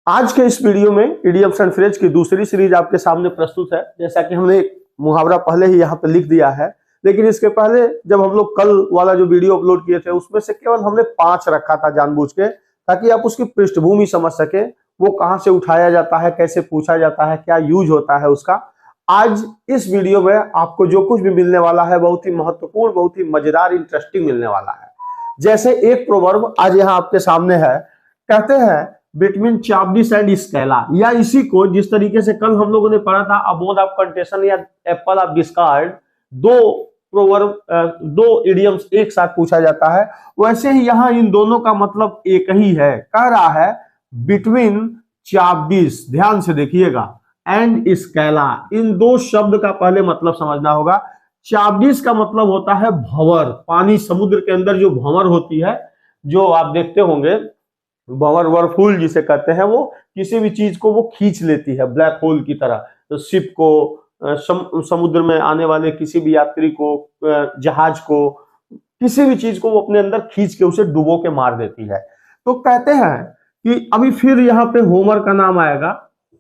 आज के इस वीडियो में इडियम्स एंड फ्रेज की दूसरी सीरीज आपके सामने प्रस्तुत है। जैसा कि हमने एक मुहावरा पहले ही यहाँ पे लिख दिया है, लेकिन इसके पहले जब हम लोग कल वाला जो वीडियो अपलोड किए थे उसमें से केवल हमने 5 रखा था जानबूझ के, ताकि आप उसकी पृष्ठभूमि समझ सके, वो कहाँ से उठाया जाता है, कैसे पूछा जाता है, क्या यूज होता है उसका। आज इस वीडियो में आपको जो कुछ भी मिलने वाला है बहुत ही महत्वपूर्ण, बहुत ही मजेदार, इंटरेस्टिंग मिलने वाला है। जैसे एक प्रोवर्ब आज यहाँ आपके सामने है, कहते हैं बिटवीन चापडिस एंड स्केला, या इसी को जिस तरीके से कल हम लोगों ने पढ़ा था अबोध ऑफ कंटेशन या एप्पल ऑफ डिस्कार्ड, दो प्रोवर्ब, दो इडियम्स एक साथ पूछा जाता है, वैसे ही यहाँ इन दोनों का मतलब एक ही है। कह रहा है बिटवीन चापडिस, ध्यान से देखिएगा, एंड स्केला, इन दो शब्द का पहले मतलब समझना होगा। चापडिस का मतलब होता है भंवर, पानी समुद्र के अंदर जो भंवर होती है, जो आप देखते होंगे भंवर वर्फुल जिसे कहते हैं, वो किसी भी चीज को वो खींच लेती है ब्लैक होल की तरह। तो शिप को, समुद्र में आने वाले किसी भी यात्री को, जहाज को, किसी भी चीज को वो अपने अंदर खींच के उसे डुबो के मार देती है। तो कहते हैं कि अभी फिर यहाँ पे होमर का नाम आएगा।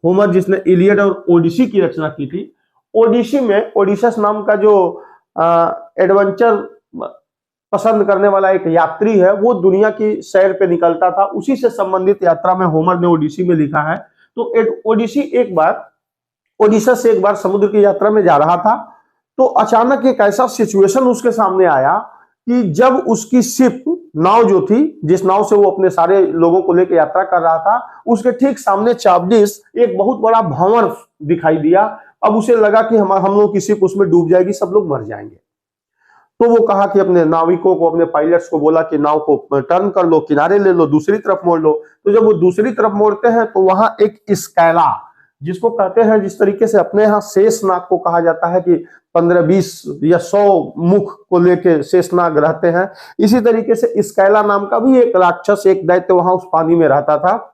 होमर जिसने इलियड और ओडिसी की रचना की थी। ओडिसी में ओडिशस नाम का जो एडवेंचर पसंद करने वाला एक यात्री है, वो दुनिया की सैर पे निकलता था, उसी से संबंधित यात्रा में होमर ने ओडिसी में लिखा है। तो ओडिसी ओडिशस एक बार समुद्र की यात्रा में जा रहा था, तो अचानक एक ऐसा सिचुएशन उसके सामने आया कि जब उसकी शिप, नाव जो थी, जिस नाव से वो अपने सारे लोगों को लेकर यात्रा कर रहा था, उसके ठीक सामने चापडिस एक बहुत बड़ा भंवर दिखाई दिया। अब उसे लगा कि हम लोग की शिप उसमें डूब जाएगी, सब लोग मर जाएंगे। तो वो कहा कि अपने नाविकों को, अपने पायलट्स को बोला कि नाव को टर्न कर लो, किनारे ले लो, दूसरी तरफ मोड़ लो। तो जब वो दूसरी तरफ मोड़ते हैं तो वहां एक स्केला, जिसको कहते हैं, जिस तरीके से अपने यहाँ शेषनाग को कहा जाता है कि 15-20 या 100 मुख को लेके शेषनाग रहते हैं, इसी तरीके से स्केला नाम का भी एक राक्षस, एक दैत्य वहां उस पानी में रहता था।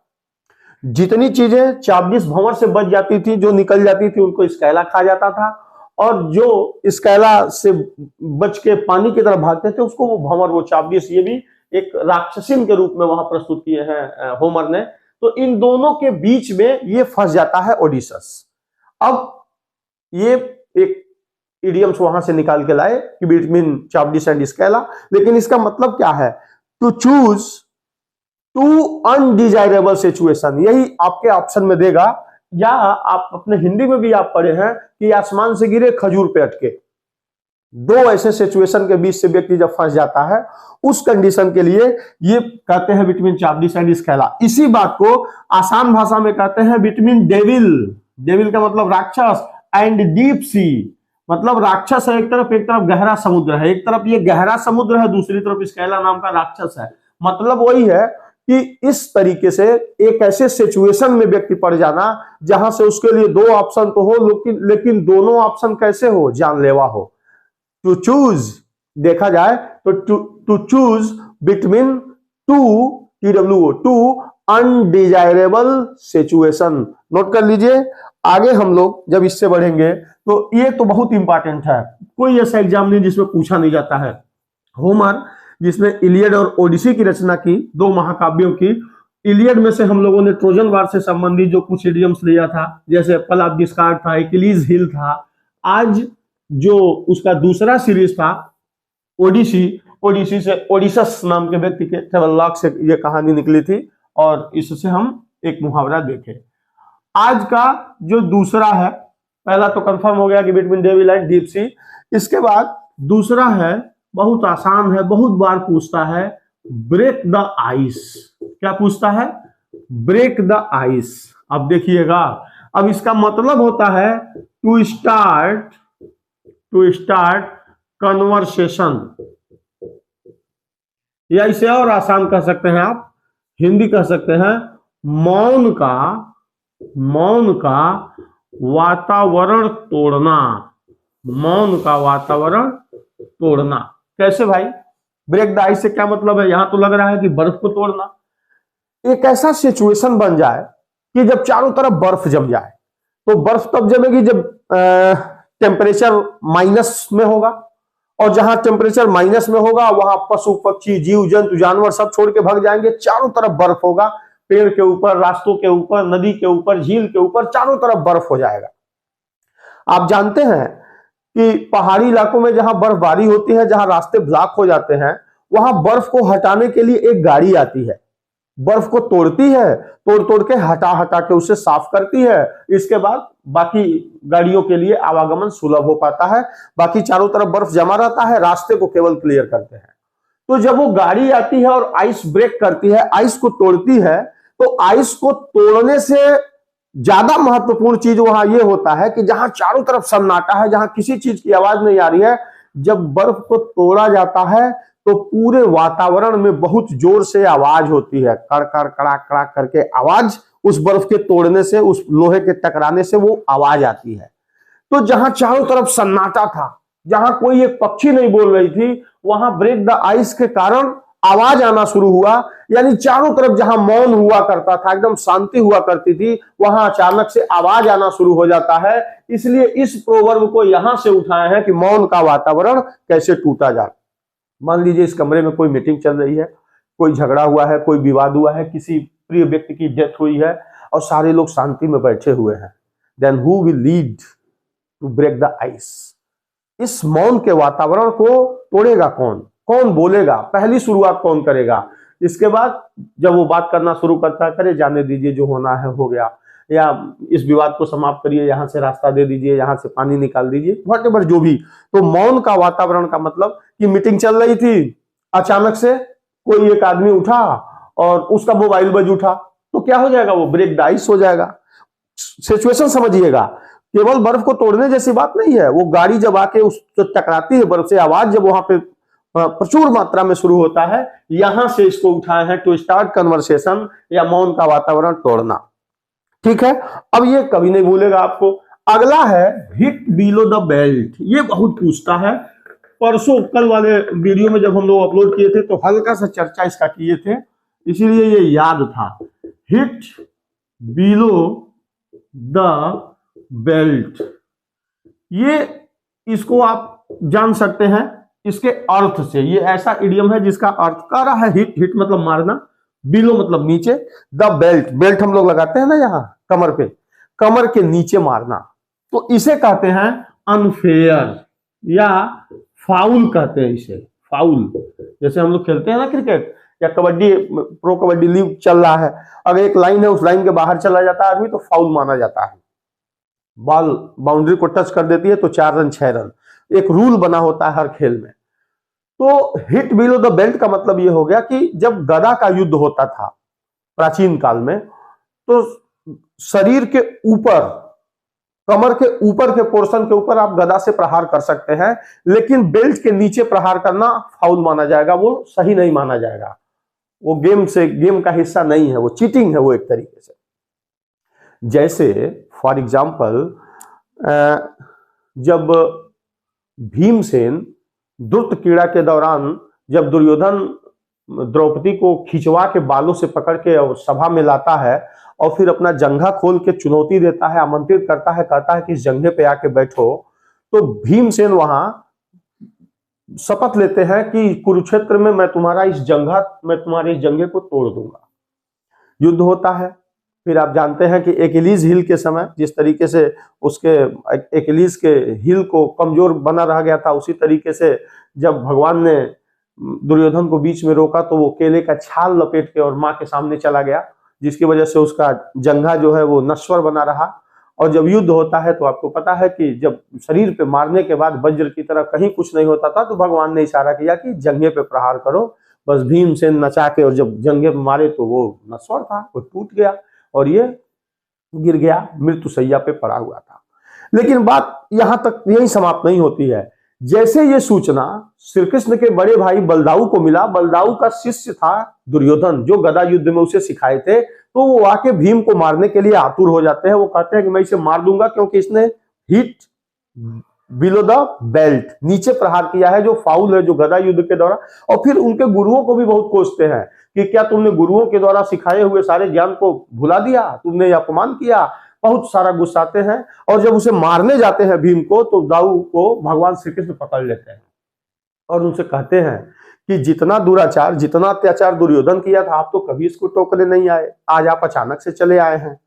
जितनी चीजें चापडिस भंवर से बच जाती थी, जो निकल जाती थी, उनको स्केला खा जाता था, और जो स्केला से बच के पानी की तरफ भागते थे उसको वो भंवर, वो चापडिस, ये भी एक राक्षसीन के रूप में वहां प्रस्तुत किए हैं होमर ने। तो इन दोनों के बीच में ये फंस जाता है ओडिशस। अब ये एक इडियम्स वहां से निकाल के लाए कि बिटवीन चापडिस एंड स्केला, लेकिन इसका मतलब क्या है? To choose two undesirable situation, यही आपके ऑप्शन में देगा। या आप अपने हिंदी में भी आप पढ़े हैं कि आसमान से गिरे खजूर पे अटके। दो ऐसे सिचुएशन के बीच से व्यक्ति जब फंस जाता है, उस कंडीशन के लिए ये कहते हैं बिटवीन चापडिस एंड स्केला। इसी बात को आसान भाषा में कहते हैं बिटवीन डेविल, डेविल का मतलब राक्षस, एंड डीप सी, मतलब राक्षस है एक तरफ गहरा समुद्र है, एक तरफ ये गहरा समुद्र है, दूसरी तरफ स्केला नाम का राक्षस है। मतलब वही है कि इस तरीके से एक ऐसे सिचुएशन में व्यक्ति पड़ जाना जहां से उसके लिए दो ऑप्शन तो हो, लेकिन दोनों ऑप्शन कैसे हो? जानलेवा हो। टू चूज, देखा जाए तो to choose between two undesirable situation. Note कर लीजिए। आगे हम लोग जब इससे बढ़ेंगे तो ये तो बहुत इंपॉर्टेंट है, कोई ऐसा एग्जाम नहीं जिसमें पूछा नहीं जाता है। होमर जिसने इलियड और ओडिसी की रचना की, दो महाकाव्यों की। इलियड में से हम लोगों ने ट्रोजन वार से संबंधित जो कुछ इडियम्स लिया था, जैसे एप्पल ऑफ डिस्कार्ड था, एक्किलीज हिल था। आज जो उसका दूसरा सीरीज था ओडिसी से ओडिशस नाम के व्यक्ति के ट्रेवलॉग से ये कहानी निकली थी, और इससे हम एक मुहावरा देखे। आज का जो दूसरा है, पहला तो कंफर्म हो गया कि between devil and deep sea. इसके बाद दूसरा है, बहुत आसान है, बहुत बार पूछता है, ब्रेक द आइस। क्या पूछता है? Break the ice. अब देखिएगा, अब इसका मतलब होता है टू स्टार्ट कन्वर्सेशन, या इसे और आसान कह सकते हैं आप, हिंदी कह सकते हैं, मौन का वातावरण तोड़ना। मौन का वातावरण तोड़ना कैसे भाई? ब्रेक द आइस से क्या मतलब है? यहां तो लग रहा है कि बर्फ को तोड़ना। एक ऐसा सिचुएशन बन जाए कि जब चारों तरफ बर्फ जम जाए, तो बर्फ तब जमेगी जब टेम्परेचर माइनस में होगा, और जहां टेम्परेचर माइनस में होगा वहां पशु पक्षी जीव जंतु जानवर सब छोड़ के भाग जाएंगे, चारों तरफ बर्फ होगा, पेड़ के ऊपर, रास्तों के ऊपर, नदी के ऊपर, झील के ऊपर चारों तरफ बर्फ हो जाएगा। आप जानते हैं कि पहाड़ी इलाकों में जहां बर्फबारी होती है, जहां रास्ते ब्लॉक हो जाते हैं, वहां बर्फ को हटाने के लिए एक गाड़ी आती है, बर्फ को तोड़ती है, तोड़ तोड़ के हटा हटा के उसे साफ करती है। इसके बाद बाकी गाड़ियों के लिए आवागमन सुलभ हो पाता है। बाकी चारों तरफ बर्फ जमा रहता है, रास्ते को केवल क्लियर करते हैं। तो जब वो गाड़ी आती है और आइस ब्रेक करती है, आइस को तोड़ती है, तो आइस को तोड़ने से ज्यादा महत्वपूर्ण चीज वहां ये होता है कि जहां चारों तरफ सन्नाटा है, जहां किसी चीज की आवाज नहीं आ रही है, जब बर्फ को तोड़ा जाता है तो पूरे वातावरण में बहुत जोर से आवाज होती है, कड़ कड़ कड़ाक कड़ाक करके आवाज, उस बर्फ के तोड़ने से, उस लोहे के टकराने से वो आवाज आती है। तो जहां चारों तरफ सन्नाटा था, जहां कोई एक पक्षी नहीं बोल रही थी, वहां ब्रेक द आइस के कारण आवाज आना शुरू हुआ। यानी चारों तरफ जहां मौन हुआ करता था, एकदम शांति हुआ करती थी, वहां अचानक से आवाज आना शुरू हो जाता है। इसलिए इस प्रोवर्ब को यहां से उठाए हैं कि मौन का वातावरण कैसे टूटा जाए। मान लीजिए इस कमरे में कोई मीटिंग चल रही है, कोई झगड़ा हुआ है, कोई विवाद हुआ है, किसी प्रिय व्यक्ति की डेथ हुई है और सारे लोग शांति में बैठे हुए हैं। Then who will lead to break the ice? इस मौन के वातावरण को तोड़ेगा कौन? कौन बोलेगा? पहली शुरुआत कौन करेगा? इसके बाद जब वो बात करना शुरू करता है, करे जाने दीजिए, जो होना है हो गया, या इस विवाद को समाप्त करिए, यहां से रास्ता दे दीजिए, यहां से पानी निकाल दीजिए, व्हाटएवर जो भी। तो मौन का वातावरण का मतलब कि मीटिंग चल रही थी, अचानक से कोई एक आदमी उठा और उसका मोबाइल बज उठा, तो क्या हो जाएगा? वो ब्रेक द आइस हो जाएगा। सिचुएशन समझिएगा, केवल बर्फ को तोड़ने जैसी बात नहीं है। वो गाड़ी जब आके उस टकराती है बर्फ से, आवाज जब वहां पे प्रचुर मात्रा में शुरू होता है, यहां से इसको उठाए हैं टू स्टार्ट कन्वर्सेशन, या मौन का वातावरण तोड़ना। ठीक है, अब ये कभी नहीं भूलेगा आपको। अगला है हिट बिलो द बेल्ट। ये बहुत पूछता है। परसों कल वाले वीडियो में जब हम लोग अपलोड किए थे तो हल्का सा चर्चा इसका किए थे, इसीलिए ये याद था। हिट बिलो द बेल्ट, ये इसको आप जान सकते हैं इसके अर्थ से। ये ऐसा इडियम है जिसका अर्थ कर रहा है हिट, हिट मतलब मारना, बिलो मतलब नीचे, द बेल्ट, बेल्ट हम लोग लगाते हैं ना यहाँ कमर पे, कमर के नीचे मारना, तो इसे कहते हैं अनफेयर या फाउल कहते हैं इसे, फाउल। जैसे हम लोग खेलते हैं ना क्रिकेट या कबड्डी, प्रो कबड्डी लीग चल रहा है, अगर एक लाइन है उस लाइन के बाहर चला जाता है आदमी तो फाउल माना जाता है। बॉल बाउंड्री को टच कर देती है तो 4 रन 6 रन, एक रूल बना होता है हर खेल में। तो हिट बिलो द बेल्ट का मतलब यह हो गया कि जब गदा का युद्ध होता था प्राचीन काल में, तो शरीर के ऊपर, कमर के ऊपर के पोर्शन के ऊपर आप गदा से प्रहार कर सकते हैं, लेकिन बेल्ट के नीचे प्रहार करना फाउल माना जाएगा, वो सही नहीं माना जाएगा, वो गेम का हिस्सा नहीं है, वो चीटिंग है वो एक तरीके से। जैसे फॉर एग्जाम्पल जब भीमसेन द्रुत क्रीड़ा के दौरान जब दुर्योधन द्रौपदी को खिंचवा के बालों से पकड़ के सभा में लाता है और फिर अपना जंघा खोल के चुनौती देता है, आमंत्रित करता है, कहता है कि इस जंघे पे आके बैठो, तो भीमसेन वहां शपथ लेते हैं कि कुरुक्षेत्र में मैं तुम्हारे इस जंघे को तोड़ दूंगा। युद्ध होता है। फिर आप जानते हैं कि एकिलीज हिल के समय जिस तरीके से उसके एकिलीज के हिल को कमजोर बना रह गया था, उसी तरीके से जब भगवान ने दुर्योधन को बीच में रोका तो वो केले का छाल लपेट के और मां के सामने चला गया, जिसकी वजह से उसका जंघा जो है वो नश्वर बना रहा। और जब युद्ध होता है तो आपको पता है कि जब शरीर पे मारने के बाद वज्र की तरह कहीं कुछ नहीं होता था, तो भगवान ने इशारा किया कि जंघे पे प्रहार करो। बस भीमसेन नचा के और जब जंघे पे मारे तो वो नश्वर था, वो टूट गया और ये गिर गया, मृत्युशैया पे पड़ा हुआ था। लेकिन बात यहां तक यही समाप्त नहीं होती है। जैसे ये सूचना श्री कृष्ण के बड़े भाई बलदाऊ को मिला, बलदाऊ का शिष्य था दुर्योधन जो गदा युद्ध में उसे सिखाए थे, तो वो आके भीम को मारने के लिए आतुर हो जाते हैं। वो कहते हैं कि मैं इसे मार दूंगा क्योंकि इसने हिट बिलो द बेल्ट, नीचे प्रहार किया है, जो फाउल है, जो गदा युद्ध के दौरान। और फिर उनके गुरुओं को भी बहुत कोसते हैं कि क्या तुमने गुरुओं के द्वारा सिखाए हुए सारे ज्ञान को भुला दिया, तुमने अपमान किया, बहुत सारा गुस्साते हैं। और जब उसे मारने जाते हैं भीम को, तो दाऊ को भगवान श्री कृष्ण पकड़ लेते हैं और उनसे कहते हैं कि जितना दुराचार, जितना अत्याचार दुर्योधन किया था, आप तो कभी इसको टोकने नहीं आए, आज आप अचानक से चले आए हैं।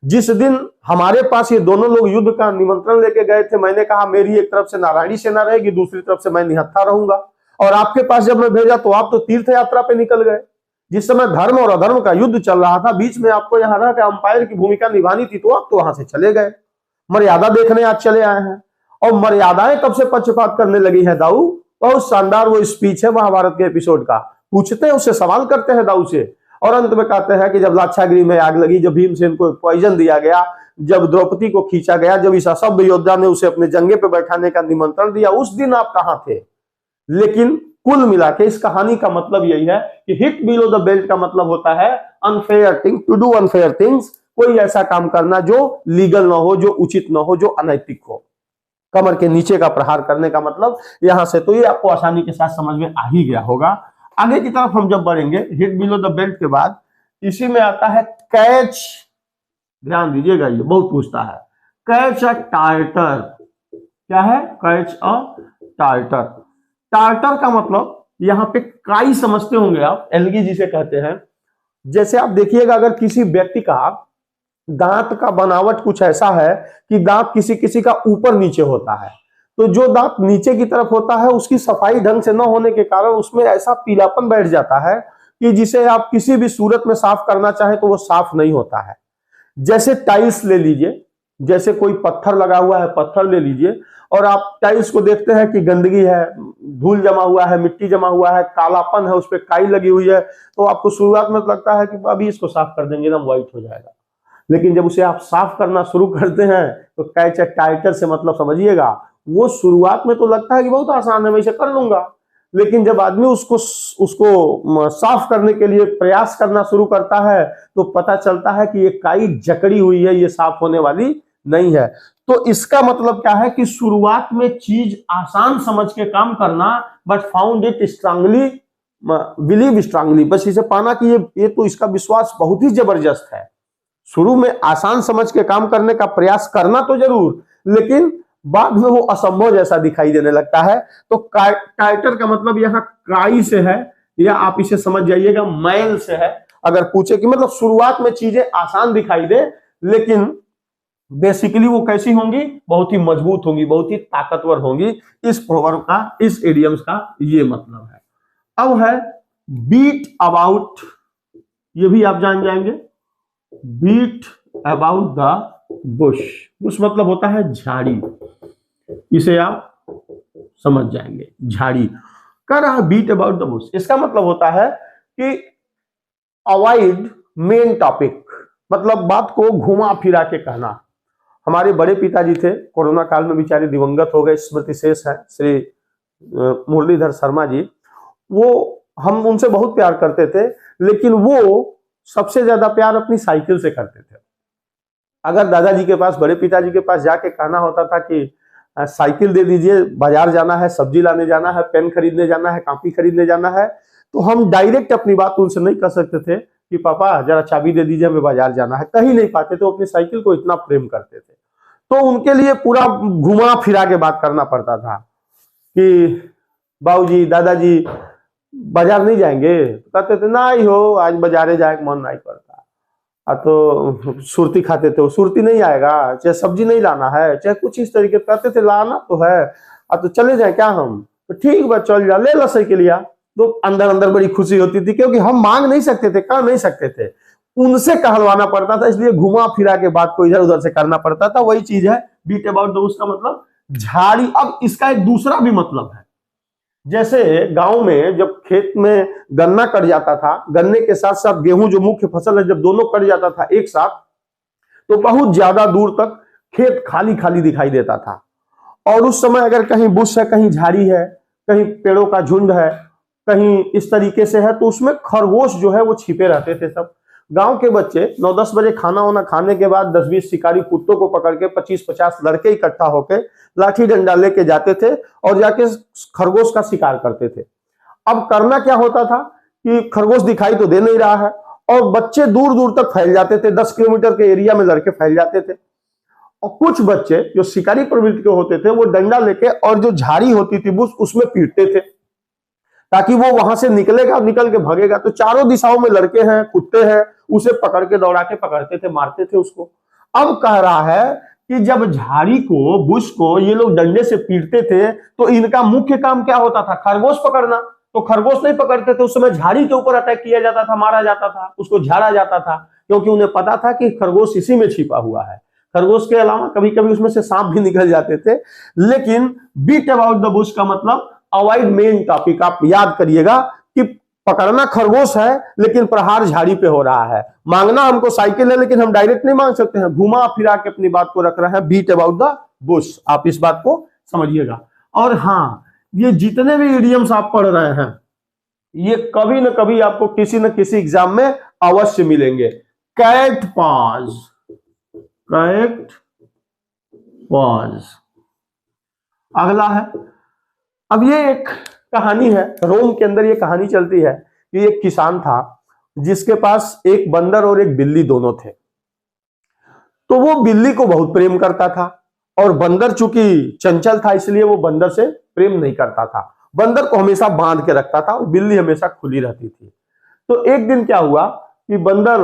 जिस दिन हमारे पास ये दोनों लोग युद्ध का निमंत्रण लेके गए थे, मैंने कहा मेरी एक तरफ से नारायणी सेना रहेगी, दूसरी तरफ से मैं निहत्था रहूंगा, और आपके पास जब मैं भेजा तो आप तो तीर्थ यात्रा पे निकल गए। जिस समय धर्म और अधर्म का युद्ध चल रहा था, बीच में आपको यहाँ रह के अंपायर की भूमिका निभानी थी, तो आप तो वहां से चले गए, मर्यादा देखने आज चले आए हैं। और मर्यादाएं कब से पक्षपात करने लगी है दाऊ? बहुत शानदार वो स्पीच है महाभारत के एपिसोड का, पूछते हैं उससे, सवाल करते हैं दाऊ से, और अंत में कहते हैं कि जब लाक्षागृह में आग लगी, जब भीमसेन को पॉइजन दिया गया, जब द्रौपदी को खींचा गया, जब इस असभ्य योद्धा ने उसे अपने जंगे पे बैठाने का निमंत्रण दिया, उस दिन आप कहां थे? लेकिन कुल मिला के इस कहानी का मतलब यही है कि हिट बिलो द बेल्ट का मतलब होता है unfair thing, to do unfair things, कोई ऐसा काम करना जो लीगल ना हो, जो उचित ना हो, जो अनैतिक हो। कमर के नीचे का प्रहार करने का मतलब यहां से तो ये आपको आसानी के साथ समझ में आ ही गया होगा। आगे की तरफ हम जब बढ़ेंगे, हिट बिलो द बेल्ट के बाद इसी में आता है कैच, ध्यान दीजिएगा, ये बहुत पूछता है, कैच अ टार्टर। क्या है? Catch a tartar. टार्टर का मतलब यहाँ पे काई समझते होंगे आप, एलगी जिसे कहते हैं। जैसे आप देखिएगा, अगर किसी व्यक्ति का दांत का बनावट कुछ ऐसा है कि दांत किसी किसी का ऊपर नीचे होता है, तो जो दांत नीचे की तरफ होता है उसकी सफाई ढंग से न होने के कारण उसमें ऐसा पीलापन बैठ जाता है कि जिसे आप किसी भी सूरत में साफ करना चाहे तो वो साफ नहीं होता है। जैसे टाइल्स ले लीजिए, जैसे कोई पत्थर लगा हुआ है, पत्थर ले लीजिए, और आप टाइल्स को देखते हैं कि गंदगी है, धूल जमा हुआ है, मिट्टी जमा हुआ है, कालापन है, उस पर काई लगी हुई है, तो आपको शुरुआत में लगता है कि अभी इसको साफ कर देंगे ना, व्हाइट हो जाएगा। लेकिन जब उसे आप साफ करना शुरू करते हैं तो कैच अ टार्टर से मतलब समझिएगा, वो शुरुआत में तो लगता है कि बहुत आसान है, मैं इसे कर लूंगा, लेकिन जब आदमी उसको साफ करने के लिए प्रयास करना शुरू करता है तो पता चलता है कि ये काई जकड़ी हुई है, ये साफ होने वाली नहीं है। तो इसका मतलब क्या है कि शुरुआत में चीज आसान समझ के काम करना, but found it strongly, believe strongly, बस इसे पाना कि ये तो इसका विश्वास बहुत ही जबरदस्त है। शुरू में आसान समझ के काम करने का प्रयास करना तो जरूर, लेकिन बाद में वो असंभव जैसा दिखाई देने लगता है। तो टार्टर का मतलब यहाँ काई से है, या आप इसे समझ जाइएगा मैल से है। अगर पूछे कि मतलब शुरुआत में चीजें आसान दिखाई दे, लेकिन बेसिकली वो कैसी होंगी? बहुत ही मजबूत होंगी, बहुत ही ताकतवर होंगी। इस प्रोवर्ब का, इस इडियम्स का ये मतलब है। अब है बीट अबाउट, ये भी आप जान जाएंगे, beat about the bush. Bush मतलब होता है झाड़ी, इसे आप समझ जाएंगे, झाड़ी। कर रहा बीट अबाउट द बुश, इसका मतलब होता है कि अवॉइड मेन टॉपिक, मतलब बात को घुमा फिरा के कहना। हमारे बड़े पिताजी थे, कोरोना काल में बेचारे दिवंगत हो गए, स्मृति शेष है, श्री मुरलीधर शर्मा जी। वो, हम उनसे बहुत प्यार करते थे, लेकिन वो सबसे ज्यादा प्यार अपनी साइकिल से करते थे। अगर दादाजी के पास, बड़े पिताजी के पास जाके कहना होता था कि साइकिल दे दीजिए, बाजार जाना है, सब्जी लाने जाना है, पेन खरीदने जाना है, कॉपी खरीदने जाना है, तो हम डायरेक्ट अपनी बात उनसे नहीं कर सकते थे कि पापा जरा चाबी दे दीजिए, हमें बाजार जाना है, कहीं नहीं पाते थे। वो अपनी साइकिल को इतना प्रेम करते थे, तो उनके लिए पूरा घुमा फिरा के बात करना पड़ता था कि बाबूजी, दादाजी बाजार नहीं जाएंगे? कहते थे नहीं हो, आज बाजारे जाए मन नहीं करता। तो सुरती खाते थे, वो सुरती नहीं आएगा, चाहे सब्जी नहीं लाना है, चाहे कुछ इस तरीके कहते थे, लाना तो है, तो चले जाए क्या हम? तो ठीक बा, चल जा, ले ला साइकिलिया। तो अंदर अंदर बड़ी खुशी होती थी, क्योंकि हम मांग नहीं सकते थे, कर नहीं सकते थे, उनसे कहलवाना पड़ता था, इसलिए घुमा फिरा के बात को इधर उधर से करना पड़ता था। वही चीज है बीट अबाउट द बुश का मतलब झाड़ी। अब इसका एक दूसरा भी मतलब है, जैसे गांव में जब खेत में गन्ना कट जाता था, गन्ने के साथ साथ गेहूं जो मुख्य फसल है, जब दोनों कट जाता था एक साथ, तो बहुत ज्यादा दूर तक खेत खाली खाली दिखाई देता था। और उस समय अगर कहीं बुश है, कहीं झाड़ी है, कहीं पेड़ों का झुंड है, कहीं इस तरीके से है, तो उसमें खरगोश जो है वो छिपे रहते थे। सब गांव के बच्चे 9-10 बजे खाना वाना खाने के बाद 10-20 शिकारी कुत्तों को पकड़ के 25-50 लड़के इकट्ठा होके लाठी डंडा लेके जाते थे और जाके खरगोश का शिकार करते थे। अब करना क्या होता था कि खरगोश दिखाई तो दे नहीं रहा है, और बच्चे दूर दूर तक फैल जाते थे, 10 किलोमीटर के एरिया में लड़के फैल जाते थे। और कुछ बच्चे जो शिकारी प्रवृत्ति के होते थे, वो डंडा लेके और जो झाड़ी होती थी बुश, उसमें पीटते थे, ताकि वो वहां से निकलेगा, निकल के भागेगा। तो चारों दिशाओं में लड़के हैं, कुत्ते हैं, उसे पकड़ के दौड़ा के पकड़ते थे, मारते थे उसको। अब कह रहा है कि जब झाड़ी को, बुश को ये लोग डंडे से पीटते थे तो इनका मुख्य काम क्या होता था? खरगोश पकड़ना। तो खरगोश नहीं पकड़ते थे, उस समय झाड़ी के ऊपर अटैक किया जाता था, मारा जाता था, उसको झाड़ा जाता था, क्योंकि उन्हें पता था कि खरगोश इसी में छिपा हुआ है। खरगोश के अलावा कभी कभी उसमें से सांप भी निकल जाते थे। लेकिन बीट अबाउट द बुश का मतलब अवॉइड मेन टॉपिक। आप याद करिएगा कि पकड़ना खरगोश है लेकिन प्रहार झाड़ी पे हो रहा है। मांगना हमको साइकिल है लेकिन हम डायरेक्ट नहीं मांग सकते हैं, घुमा फिरा के अपनी बात को रख रहे हैं। बीट अबाउट द बुश, आप इस बात को समझिएगा। और हाँ, ये जितने भी इडियम्स आप पढ़ रहे हैं ये कभी न कभी आपको किसी न किसी एग्जाम में अवश्य मिलेंगे। कैट पॉज, कैट पॉज अगला है। अब ये एक कहानी है, रोम के अंदर ये कहानी चलती है कि एक किसान था जिसके पास एक बंदर और एक बिल्ली दोनों थे। तो वो बिल्ली को बहुत प्रेम करता था और बंदर चूंकि चंचल था इसलिए वो बंदर से प्रेम नहीं करता था। बंदर को हमेशा बांध के रखता था और बिल्ली हमेशा खुली रहती थी। तो एक दिन क्या हुआ कि बंदर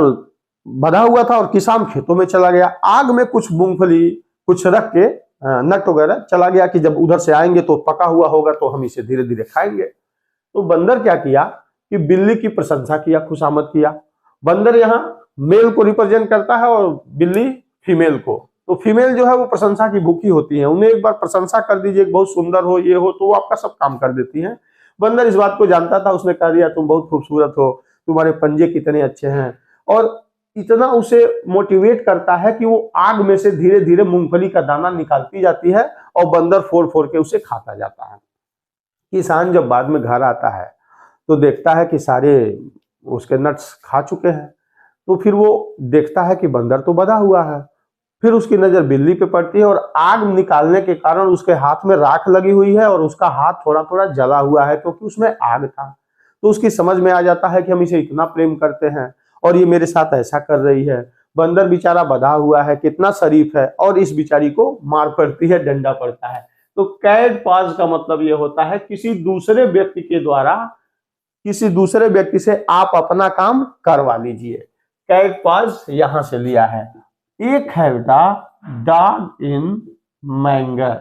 बंधा हुआ था और किसान खेतों में चला गया, आग में कुछ मूंगफली कुछ रख के नट वगैरह चला गया कि जब उधर से आएंगे तो पका हुआ होगा तो हम इसे धीरे धीरे खाएंगे। तो बंदर क्या किया कि बिल्ली की प्रशंसा किया, खुशामद किया। बंदर यहाँ मेल को रिप्रेजेंट करता है और बिल्ली फीमेल को। तो फीमेल जो है वो प्रशंसा की भूखी होती है, उन्हें एक बार प्रशंसा कर दीजिए, बहुत सुंदर हो, ये हो, तो वो आपका सब काम कर देती है। बंदर इस बात को जानता था, उसने कह दिया तुम बहुत खूबसूरत हो, तुम्हारे पंजे कितने अच्छे हैं, और इतना उसे मोटिवेट करता है कि वो आग में से धीरे धीरे मूंगफली का दाना निकालती जाती है और बंदर फोड़ फोड़ के उसे खाता जाता है। किसान जब बाद में घर आता है तो देखता है कि सारे उसके नट्स खा चुके हैं। तो फिर वो देखता है कि बंदर तो बंधा हुआ है। फिर उसकी नजर बिल्ली पे पड़ती है और आग निकालने के कारण उसके हाथ में राख लगी हुई है और उसका हाथ थोड़ा थोड़ा जला हुआ है क्योंकि उसमें आग था। तो उसकी समझ में आ जाता है कि हम इसे इतना प्रेम करते हैं और ये मेरे साथ ऐसा कर रही है। बंदर बेचारा बंधा हुआ है, कितना शरीफ है, और इस बिचारी को मार पड़ती है, डंडा पड़ता है। तो कैट पॉज का मतलब ये होता है किसी दूसरे व्यक्ति के द्वारा किसी दूसरे व्यक्ति से आप अपना काम करवा लीजिए। कैट पॉज यहां से लिया है। एक है बेटा dog in मैंगर।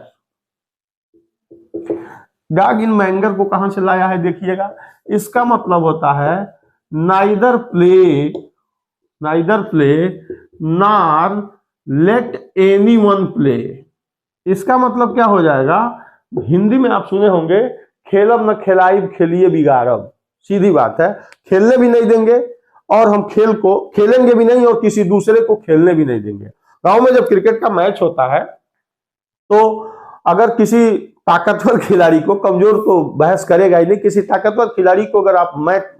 Dog in manger को कहां से लाया है देखिएगा। इसका मतलब होता है neither play nor let anyone play. इसका मतलब क्या हो जाएगा, हिंदी में आप सुने होंगे खेलब न खिलाइब खेलिए बिगाड़ब। सीधी बात है, खेलने भी नहीं देंगे और हम खेल को खेलेंगे भी नहीं और किसी दूसरे को खेलने भी नहीं देंगे। गांव में जब क्रिकेट का मैच होता है तो अगर किसी ताकतवर खिलाड़ी को, कमजोर तो बहस करेगा ही नहीं, किसी ताकतवर खिलाड़ी को अगर आप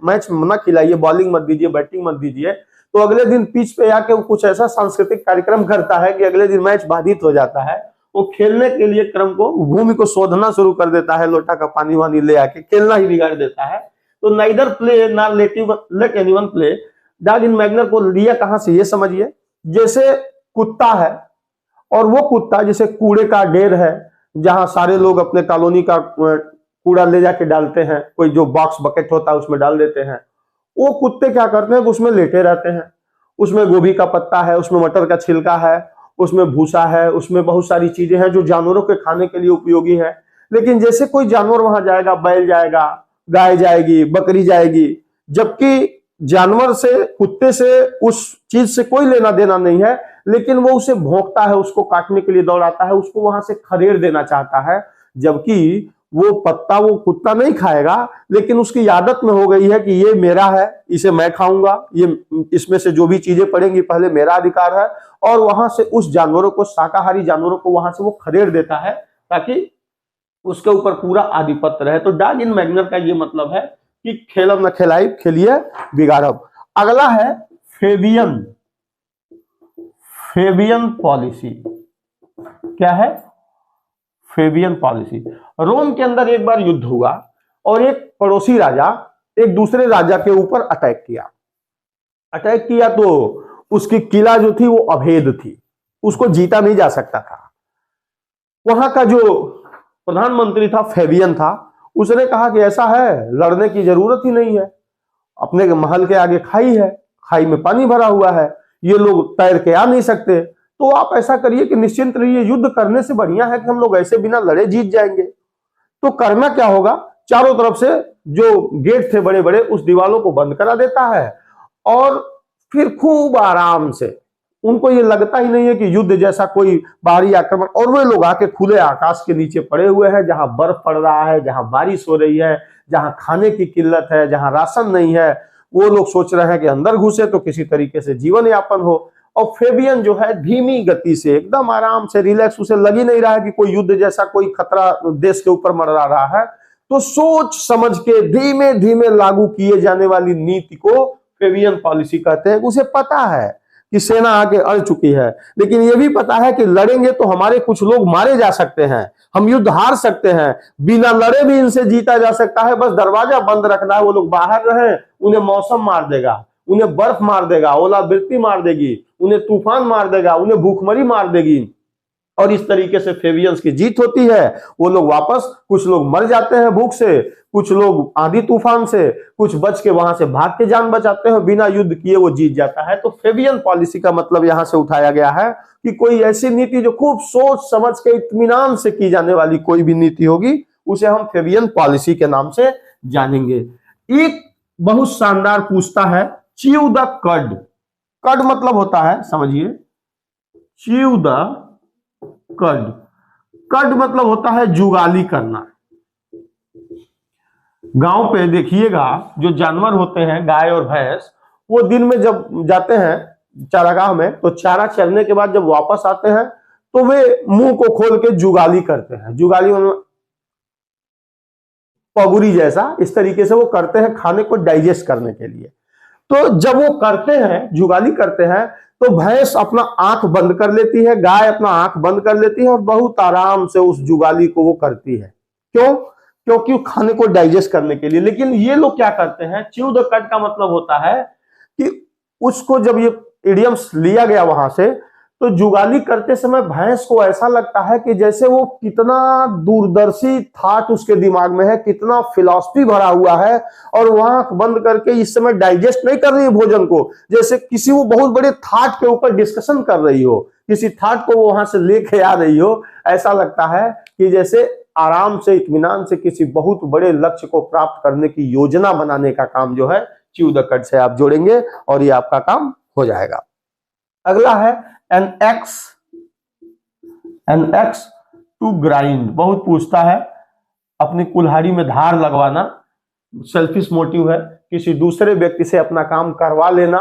मैच न खिलाइए, बॉलिंग मत दीजिए, बैटिंग मत दीजिए, तो अगले दिन पिच पे आके वो कुछ ऐसा सांस्कृतिक कार्यक्रम करता है कि अगले दिन मैच बाधित हो जाता है। वो खेलने के लिए क्रम को, भूमि को शोधना शुरू कर देता है, लोटा का पानी वानी ले आके खेलना ही बिगाड़ देता है। तो neither play nor let anyone play, dog in manger को लिया कहां से ये समझिए। जैसे कुत्ता है और वो कुत्ता जैसे कूड़े का ढेर है जहां सारे लोग अपने कॉलोनी का कूड़ा ले जाके डालते हैं, कोई जो बॉक्स बकेट होता है उसमें डाल देते हैं। वो कुत्ते क्या करते हैं, उसमें लेटे रहते हैं। उसमें गोभी का पत्ता है, उसमें मटर का छिलका है, उसमें भूसा है, उसमें बहुत सारी चीजें हैं जो जानवरों के खाने के लिए उपयोगी है। लेकिन जैसे कोई जानवर वहां जाएगा, बैल जाएगा, गाय जाएगी, बकरी जाएगी, जबकि जानवर से, कुत्ते से उस चीज से कोई लेना देना नहीं है, लेकिन वो उसे भौंकता है, उसको काटने के लिए दौड़ाता है, उसको वहां से खदेड़ देना चाहता है। जबकि वो पत्ता वो कुत्ता नहीं खाएगा, लेकिन उसकी आदत में हो गई है कि ये मेरा है, इसे मैं खाऊंगा, ये इसमें से जो भी चीजें पड़ेंगी पहले मेरा अधिकार है, और वहां से उस जानवरों को, शाकाहारी जानवरों को वहां से वो खदेड़ देता है ताकि उसके ऊपर पूरा आधिपत्य रहे। तो डॉग इन मैंगर का ये मतलब है कि खेलब न खिलाइब खेलिए बिगाड़ब। अगला है फेबियन पॉलिसी। क्या है? Fabian policy. रोम के अंदर एक बार युद्ध हुआ और एक पड़ोसी राजा एक दूसरे राजा के ऊपर अटैक किया तो उसकी किला जो थी वो अभेद थी, उसको जीता नहीं जा सकता था। वहां का जो प्रधानमंत्री था फेबियन था, उसने कहा कि ऐसा है, लड़ने की जरूरत ही नहीं है, अपने महल के आगे खाई है, खाई में पानी भरा हुआ है, ये लोग तैर के आ नहीं सकते, तो आप ऐसा करिए कि निश्चिंत रहिए, युद्ध करने से बढ़िया है कि हम लोग ऐसे बिना लड़े जीत जाएंगे। तो करना क्या होगा, चारों तरफ से जो गेट थे बड़े बड़े, उस दीवारों को बंद करा देता है और फिर खूब आराम से, उनको ये लगता ही नहीं है कि युद्ध जैसा कोई बाहरी आक्रमण, और वे लोग आके खुले आकाश के नीचे पड़े हुए हैं, जहां बर्फ पड़ रहा है, जहां बारिश हो रही है, जहां खाने की किल्लत है, जहां राशन नहीं है, वो लोग सोच रहे हैं कि अंदर घुसे तो किसी तरीके से जीवन यापन हो। और फेबियन जो है धीमी गति से, एकदम आराम से, रिलैक्स, उसे लग ही नहीं रहा है कि कोई युद्ध जैसा कोई खतरा देश के ऊपर मंडरा रहा है। तो सोच समझ के धीमे धीमे लागू किए जाने वाली नीति को फेबियन पॉलिसी कहते हैं। उसे पता है कि सेना आके अड़ चुकी है, लेकिन यह भी पता है कि लड़ेंगे तो हमारे कुछ लोग मारे जा सकते हैं, हम युद्ध हार सकते हैं, बिना लड़े भी इनसे जीता जा सकता है, बस दरवाजा बंद रखना है, वो लोग बाहर रहे, उन्हें मौसम मार देगा, उन्हें बर्फ मार देगा, ओलावृष्टि मार देगी, उन्हें तूफान मार देगा, उन्हें भूखमरी मार देगी, और इस तरीके से फेबियंस की जीत होती है। वो लोग वापस, कुछ लोग मर जाते हैं भूख से, कुछ लोग आंधी तूफान से, कुछ बच के वहां से भाग के जान बचाते हैं, बिना युद्ध किए वो जीत जाता है। तो फेबियन पॉलिसी का मतलब यहां से उठाया गया है कि कोई ऐसी नीति जो खूब सोच समझ के इत्मीनान से की जाने वाली कोई भी नीति होगी, उसे हम फेबियन पॉलिसी के नाम से जानेंगे। एक बहुत शानदार पूछता है, च्यू द कड। कड मतलब होता है, समझिए, च्यू द कड। कड मतलब होता है जुगाली करना। गांव पे देखिएगा जो जानवर होते हैं, गाय और भैंस, वो दिन में जब जाते हैं चारागाह में, तो चारा चरने के बाद जब वापस आते हैं तो वे मुंह को खोल के जुगाली करते हैं। जुगाली पगुरी जैसा, इस तरीके से वो करते हैं खाने को डाइजेस्ट करने के लिए। तो जब वो करते हैं, जुगाली करते हैं, तो भैंस अपना आंख बंद कर लेती है, गाय अपना आंख बंद कर लेती है और बहुत आराम से उस जुगाली को वो करती है। क्यों? क्योंकि खाने को डाइजेस्ट करने के लिए। लेकिन ये लोग क्या करते हैं, च्यू द कड का मतलब होता है कि उसको जब ये इडियम्स लिया गया वहां से, तो जुगाली करते समय भैंस को ऐसा लगता है कि जैसे वो कितना दूरदर्शी थाट उसके दिमाग में है, कितना फिलॉसफी भरा हुआ है, और वो आंख बंद करके इस समय डाइजेस्ट नहीं कर रही है भोजन को, जैसे किसी वो बहुत बड़े थाट के ऊपर डिस्कशन कर रही हो, किसी थाट को वो वहां से लेके आ रही हो। ऐसा लगता है कि जैसे आराम से, इत्मीनान से किसी बहुत बड़े लक्ष्य को प्राप्त करने की योजना बनाने का काम जो है च्यू द कड से आप जोड़ेंगे और ये आपका काम हो जाएगा। अगला है एन एक्स टू ग्राइंड। बहुत पूछता है, अपनी कुल्हाड़ी में धार लगवाना, सेल्फिश मोटिव है, किसी दूसरे व्यक्ति से अपना काम करवा लेना।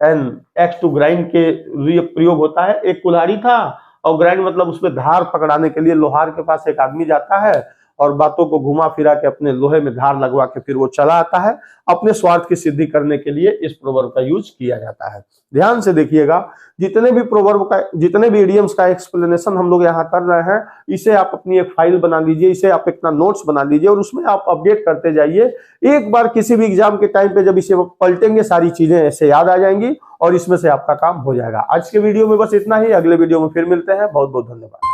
एन एक्स टू ग्राइंड के लिए प्रयोग होता है। एक कुल्हाड़ी था और ग्राइंड मतलब उसमें धार पकड़ाने के लिए लोहार के पास एक आदमी जाता है और बातों को घुमा फिरा के अपने लोहे में धार लगवा के फिर वो चला आता है। अपने स्वार्थ की सिद्धि करने के लिए इस प्रोवर्ब का यूज किया जाता है। ध्यान से देखिएगा, जितने भी प्रोवर्ब का, जितने भी इडियम्स का एक्सप्लेनेशन हम लोग यहाँ कर रहे हैं, इसे आप अपनी एक फाइल बना लीजिए, इसे आप अपना नोट्स बना लीजिए और उसमें आप अपडेट करते जाइए। एक बार किसी भी एग्जाम के टाइम पे जब इसे पलटेंगे, सारी चीजें ऐसे याद आ जाएंगी और इसमें से आपका काम हो जाएगा। आज के वीडियो में बस इतना ही, अगले वीडियो में फिर मिलते हैं। बहुत बहुत धन्यवाद।